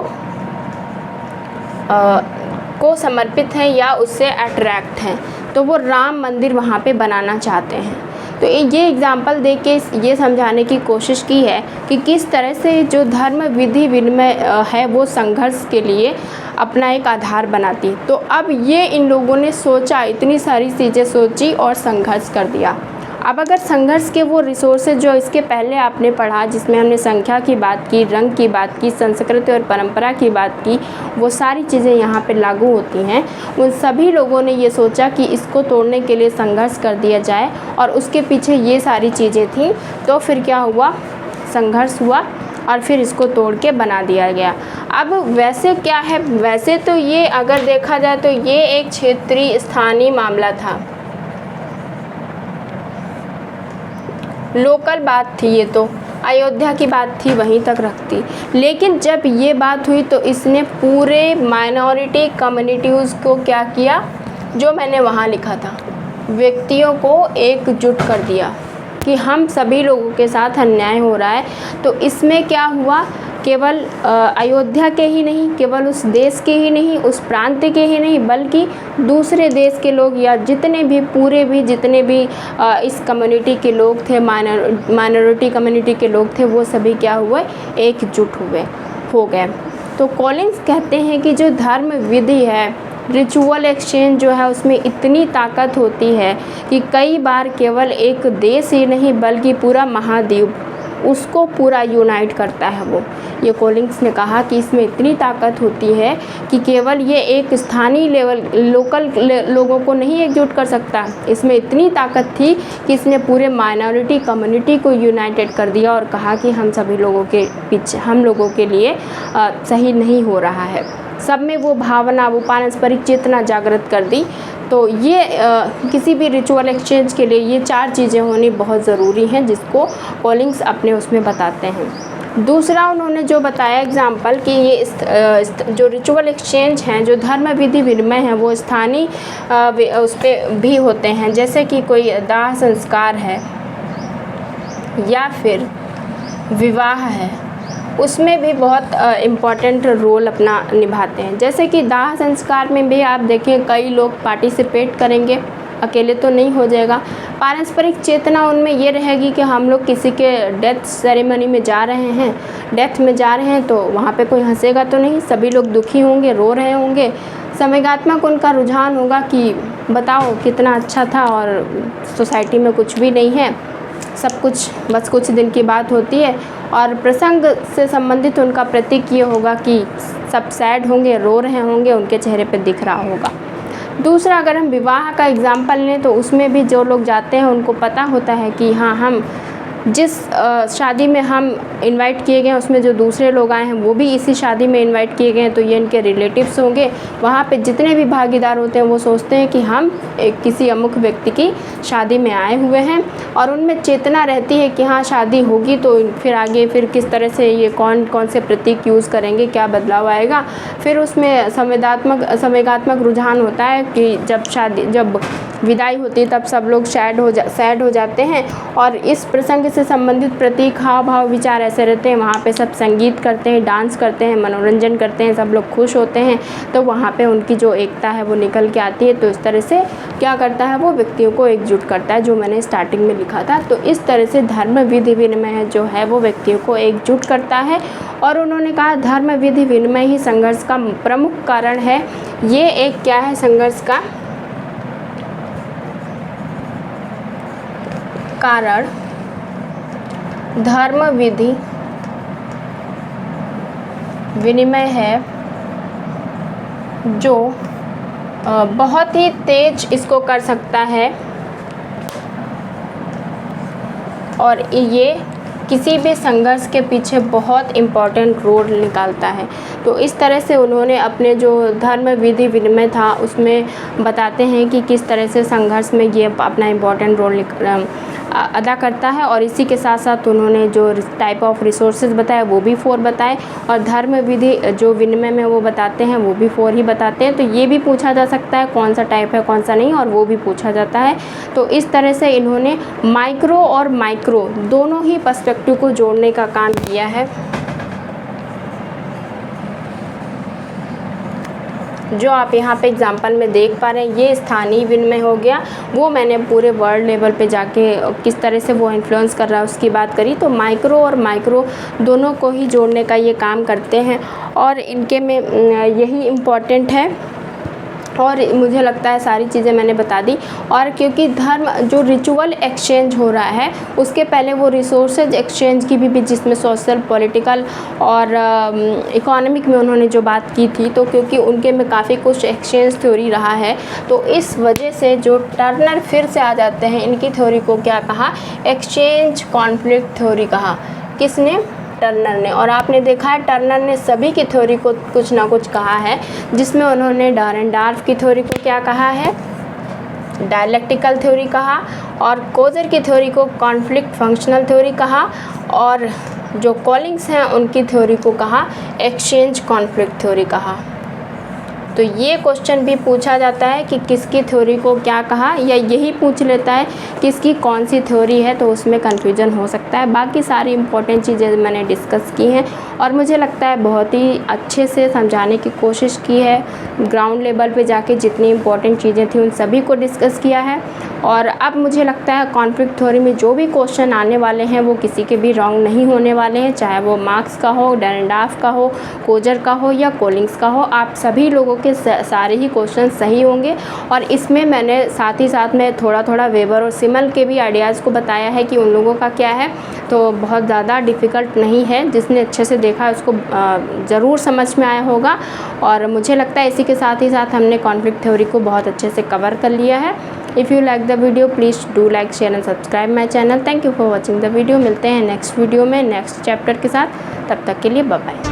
को समर्पित हैं या उससे अट्रैक्ट हैं, तो वो राम मंदिर वहाँ पे बनाना चाहते हैं। तो ये एग्ज़ाम्पल दे के ये समझाने की कोशिश की है कि किस तरह से जो धर्म विधि विनिमय है वो संघर्ष के लिए अपना एक आधार बनाती है। तो अब ये इन लोगों ने सोचा, इतनी सारी चीज़ें सोची और संघर्ष कर दिया। अब अगर संघर्ष के वो रिसोर्सेज जो इसके पहले आपने पढ़ा, जिसमें हमने संख्या की बात की, रंग की बात की, संस्कृति और परंपरा की बात की, वो सारी चीज़ें यहाँ पे लागू होती हैं। उन सभी लोगों ने ये सोचा कि इसको तोड़ने के लिए संघर्ष कर दिया जाए और उसके पीछे ये सारी चीज़ें थी। तो फिर क्या हुआ? संघर्ष हुआ और फिर इसको तोड़ के बना दिया गया। अब वैसे क्या है, वैसे तो ये अगर देखा जाए तो ये एक क्षेत्रीय स्थानीय मामला था, लोकल बात थी, ये तो अयोध्या की बात थी, वहीं तक रखती। लेकिन जब ये बात हुई तो इसने पूरे माइनॉरिटी कम्युनिटीज़ को क्या किया, जो मैंने वहाँ लिखा था, व्यक्तियों को एकजुट कर दिया कि हम सभी लोगों के साथ अन्याय हो रहा है। तो इसमें क्या हुआ, केवल अयोध्या के ही नहीं, केवल उस देश के ही नहीं, उस प्रांत के ही नहीं, बल्कि दूसरे देश के लोग या जितने भी इस कम्युनिटी के लोग थे, माइनॉरिटी कम्युनिटी के लोग थे, वो सभी क्या हुए, एकजुट हो गए। तो कॉलिंस कहते हैं कि जो धर्म विधि है, रिचुअल एक्सचेंज जो है, उसमें इतनी ताकत होती है कि कई बार केवल एक देश ही नहीं बल्कि पूरा महाद्वीप उसको पूरा यूनाइट करता है वो। ये कोलिंग्स ने कहा कि इसमें इतनी ताकत होती है कि केवल ये एक स्थानीय लेवल लोकल लोगों को नहीं एकजुट कर सकता, इसमें इतनी ताकत थी कि इसने पूरे माइनॉरिटी कम्युनिटी को यूनाइटेड कर दिया और कहा कि हम सभी लोगों के पीछे, हम लोगों के लिए सही नहीं हो रहा है। सब में वो भावना, वो पारस्परिक चेतना जागृत कर दी। तो ये किसी भी रिचुअल एक्सचेंज के लिए ये 4 चीज़ें होनी बहुत ज़रूरी हैं, जिसको कोलिंग्स अपने उसमें बताते हैं। दूसरा उन्होंने जो बताया एग्जाम्पल कि ये जो रिचुअल एक्सचेंज हैं, जो धर्म विधि विनिमय हैं, वो स्थानीय उस पर भी होते हैं, जैसे कि कोई दाह संस्कार है या फिर विवाह है, उसमें भी बहुत इम्पॉर्टेंट रोल अपना निभाते हैं। जैसे कि दाह संस्कार में भी आप देखें कई लोग पार्टिसिपेट करेंगे, अकेले तो नहीं हो जाएगा। पारस्परिक चेतना उनमें ये रहेगी कि हम लोग किसी के डेथ सेरेमनी में जा रहे हैं, डेथ में जा रहे हैं, तो वहाँ पे कोई हंसेगा तो नहीं, सभी लोग दुखी होंगे, रो रहे होंगे। संवेगात्मक उनका रुझान होगा कि बताओ कितना अच्छा था और सोसाइटी में कुछ भी नहीं है, सब कुछ बस कुछ दिन की बात होती है। और प्रसंग से संबंधित उनका प्रतीक ये होगा कि सब सैड होंगे, रो रहे होंगे, उनके चेहरे पे दिख रहा होगा। दूसरा, अगर हम विवाह का एग्जाम्पल लें तो उसमें भी जो लोग जाते हैं उनको पता होता है कि हाँ, हम जिस शादी में हम इनवाइट किए गए हैं उसमें जो दूसरे लोग आए हैं वो भी इसी शादी में इनवाइट किए गए हैं, तो ये इनके रिलेटिव्स होंगे। वहाँ पे जितने भी भागीदार होते हैं वो सोचते हैं कि हम किसी अमुक व्यक्ति की शादी में आए हुए हैं, और उनमें चेतना रहती है कि हाँ शादी होगी, तो फिर आगे फिर किस तरह से ये कौन से प्रतीक यूज़ करेंगे, क्या बदलाव आएगा। फिर उसमें संवेगात्मक रुझान होता है कि जब विदाई होती है तब सब लोग सैड हो जाते हैं, और इस प्रसंग से संबंधित प्रतीक, हाव भाव, विचार ऐसे रहते हैं। वहाँ पे सब संगीत करते हैं, डांस करते हैं, मनोरंजन करते हैं, सब लोग खुश होते हैं, तो वहाँ पे उनकी जो एकता है वो निकल के आती है। तो इस तरह से क्या करता है, वो व्यक्तियों को एकजुट करता है, जो मैंने स्टार्टिंग में लिखा था। तो इस तरह से धर्म विधि विनिमय जो है वो व्यक्तियों को एकजुट करता है। और उन्होंने कहा धर्म विधि विनिमय ही संघर्ष का प्रमुख कारण है। ये एक क्या है, संघर्ष का कारण धर्म विधि विनिमय है, जो बहुत ही तेज इसको कर सकता है, और ये किसी भी संघर्ष के पीछे बहुत इम्पॉर्टेंट रोल निकालता है। तो इस तरह से उन्होंने अपने जो धर्म विधि विनिमय था उसमें बताते हैं कि किस तरह से संघर्ष में ये अपना इम्पॉर्टेंट रोल अदा करता है। और इसी के साथ साथ उन्होंने जो टाइप ऑफ रिसोर्सेज बताए वो भी 4 बताए, और धर्म विधि जो विनिमय में वो बताते हैं वो भी 4 ही बताते हैं। तो ये भी पूछा जा सकता है कौन सा टाइप है कौन सा नहीं, और वो भी पूछा जाता है। तो इस तरह से इन्होंने माइक्रो और माइक्रो दोनों ही पर्सपेक्टिव को जोड़ने का काम किया है। जो आप यहाँ पे एग्जांपल में देख पा रहे हैं, ये स्थानीय विनिमय हो गया। वो मैंने पूरे वर्ल्ड लेवल पे जाके किस तरह से वो इन्फ्लुएंस कर रहा है उसकी बात करी। तो माइक्रो और माइक्रो दोनों को ही जोड़ने का ये काम करते हैं, और इनके में यही इम्पॉर्टेंट है। और मुझे लगता है सारी चीज़ें मैंने बता दी। और क्योंकि धर्म जो रिचुअल एक्सचेंज हो रहा है उसके पहले वो रिसोर्सेज एक्सचेंज की भी जिसमें सोशल, पॉलिटिकल और इकोनॉमिक में उन्होंने जो बात की थी, तो क्योंकि उनके में काफ़ी कुछ एक्सचेंज थ्योरी रहा है, तो इस वजह से जो टर्नर फिर से आ जाते हैं, इनकी थ्योरी को क्या कहा, एक्सचेंज कॉन्फ्लिक्ट थ्योरी कहा। किसने? टर्नर ने। और आपने देखा है टर्नर ने सभी की थ्योरी को कुछ ना कुछ कहा है, जिसमें उन्होंने डारेंडार्फ की थ्योरी को क्या कहा है, डायलेक्टिकल थ्योरी कहा, और कोजर की थ्योरी को कॉन्फ्लिक्ट फंक्शनल थ्योरी कहा, और जो कॉलिंग्स हैं उनकी थ्योरी को कहा एक्सचेंज कॉन्फ्लिक्ट थ्योरी कहा। तो ये क्वेश्चन भी पूछा जाता है कि किसकी थ्योरी को क्या कहा, या यही पूछ लेता है किसकी कौन सी थ्योरी है, तो उसमें कन्फ्यूजन हो सकता है। बाकी सारी इंपॉर्टेंट चीज़ें मैंने डिस्कस की हैं, और मुझे लगता है बहुत ही अच्छे से समझाने की कोशिश की है। ग्राउंड लेवल पे जाके जितनी इंपॉर्टेंट चीज़ें थी उन सभी को डिस्कस किया है। और अब मुझे लगता है कॉन्फ्लिक्ट थ्योरी में जो भी क्वेश्चन आने वाले हैं वो किसी के भी रॉन्ग नहीं होने वाले हैं, चाहे वो मार्क्स का हो, डारेंडार्फ का हो, कोजर का हो या कोलिंग्स का हो। आप सभी लोगों के कि सारे ही क्वेश्चन सही होंगे। और इसमें मैंने साथ ही साथ में थोड़ा थोड़ा वेबर और सिमल के भी आइडियाज़ को बताया है कि उन लोगों का क्या है, तो बहुत ज़्यादा डिफ़िकल्ट नहीं है। जिसने अच्छे से देखा है उसको ज़रूर समझ में आया होगा। और मुझे लगता है इसी के साथ ही साथ हमने कॉन्फ्लिक्ट थ्योरी को बहुत अच्छे से कवर कर लिया है। If you like the video please do like share and subscribe my channel. Thank you for watching the video. मिलते हैं नेक्स्ट वीडियो में नेक्स्ट चैप्टर के साथ। तब तक के लिए बाय बाय।